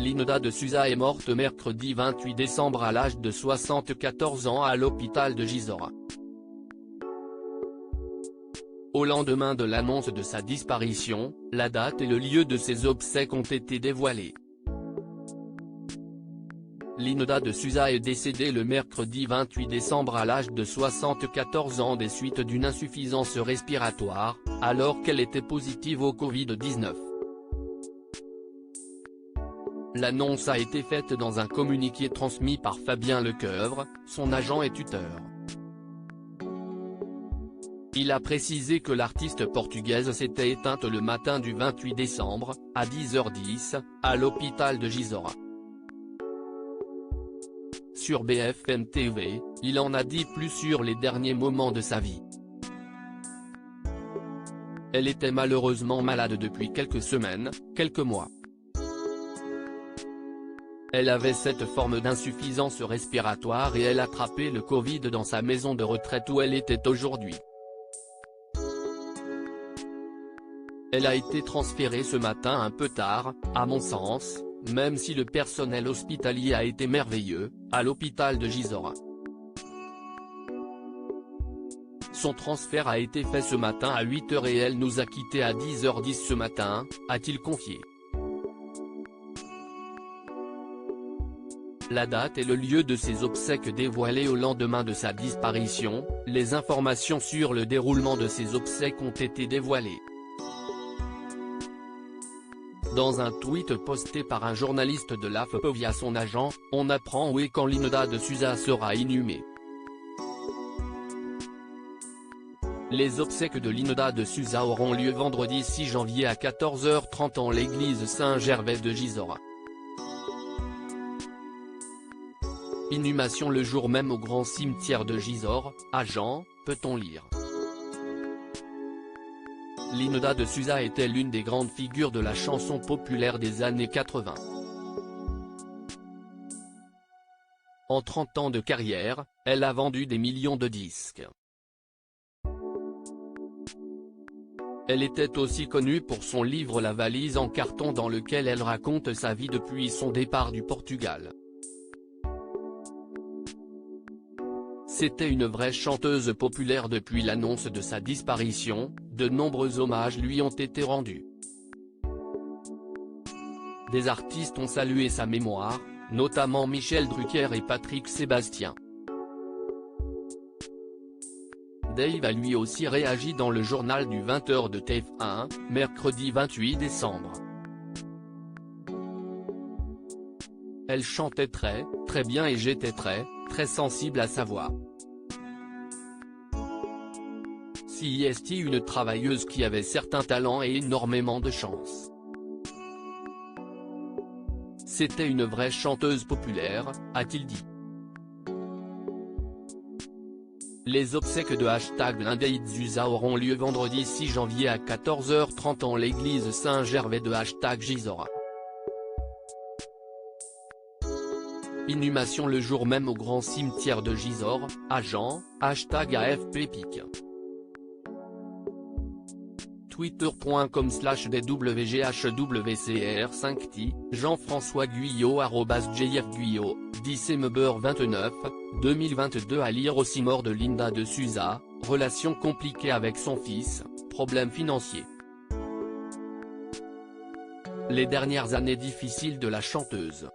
Linda de Souza est morte mercredi 28 décembre à l'âge de 74 ans à l'hôpital de Gisors. Au lendemain de l'annonce de sa disparition, la date et le lieu de ses obsèques ont été dévoilés. Linda de Souza est décédée le mercredi 28 décembre à l'âge de 74 ans des suites d'une insuffisance respiratoire, alors qu'elle était positive au Covid-19. L'annonce a été faite dans un communiqué transmis par Fabien Lecoeuvre, son agent et tuteur. Il a précisé que l'artiste portugaise s'était éteinte le matin du 28 décembre, à 10h10, à l'hôpital de Gisors. Sur BFM TV, il en a dit plus sur les derniers moments de sa vie. Elle était malheureusement malade depuis quelques semaines, quelques mois. Elle avait cette forme d'insuffisance respiratoire et elle attrapait le Covid dans sa maison de retraite où elle était aujourd'hui. Elle a été transférée ce matin un peu tard, à mon sens, même si le personnel hospitalier a été merveilleux, à l'hôpital de Gisors. Son transfert a été fait ce matin à 8h et elle nous a quittés à 10h10 ce matin, a-t-il confié. La date et le lieu de ses obsèques dévoilés au lendemain de sa disparition, les informations sur le déroulement de ses obsèques ont été dévoilées. Dans un tweet posté par un journaliste de l'AFP via son agent, on apprend où et quand Linda de Souza sera inhumée. Les obsèques de Linda de Souza auront lieu vendredi 6 janvier à 14h30 en l'église Saint-Gervais de Gisors. Inhumation le jour même au grand cimetière de Gisors, à Jean, peut-on lire. Linda de Souza était l'une des grandes figures de la chanson populaire des années 80. En 30 ans de carrière, elle a vendu des millions de disques. Elle était aussi connue pour son livre La valise en carton dans lequel elle raconte sa vie depuis son départ du Portugal. C'était une vraie chanteuse populaire. Depuis l'annonce de sa disparition, de nombreux hommages lui ont été rendus. Des artistes ont salué sa mémoire, notamment Michel Drucker et Patrick Sébastien. Dave a lui aussi réagi dans le journal du 20h de TF1, mercredi 28 décembre. Elle chantait très bien et j'étais très sensible à sa voix. C'est une travailleuse qui avait certains talents et énormément de chance. C'était une vraie chanteuse populaire, a-t-il dit. Les obsèques de #Linda de Souza auront lieu vendredi 6 janvier à 14h30 en l'église Saint-Gervais de #Gisors. Inhumation le jour même au grand cimetière de Gisors, à Jean, #AFPPIC. twitter.com/dwghwcr5t, Jean-François Guyot @JFGuyot, December 29, 2022. À lire aussi. Mort de Linda de Souza, relation compliquée avec son fils, problèmes financiers. Les dernières années difficiles de la chanteuse.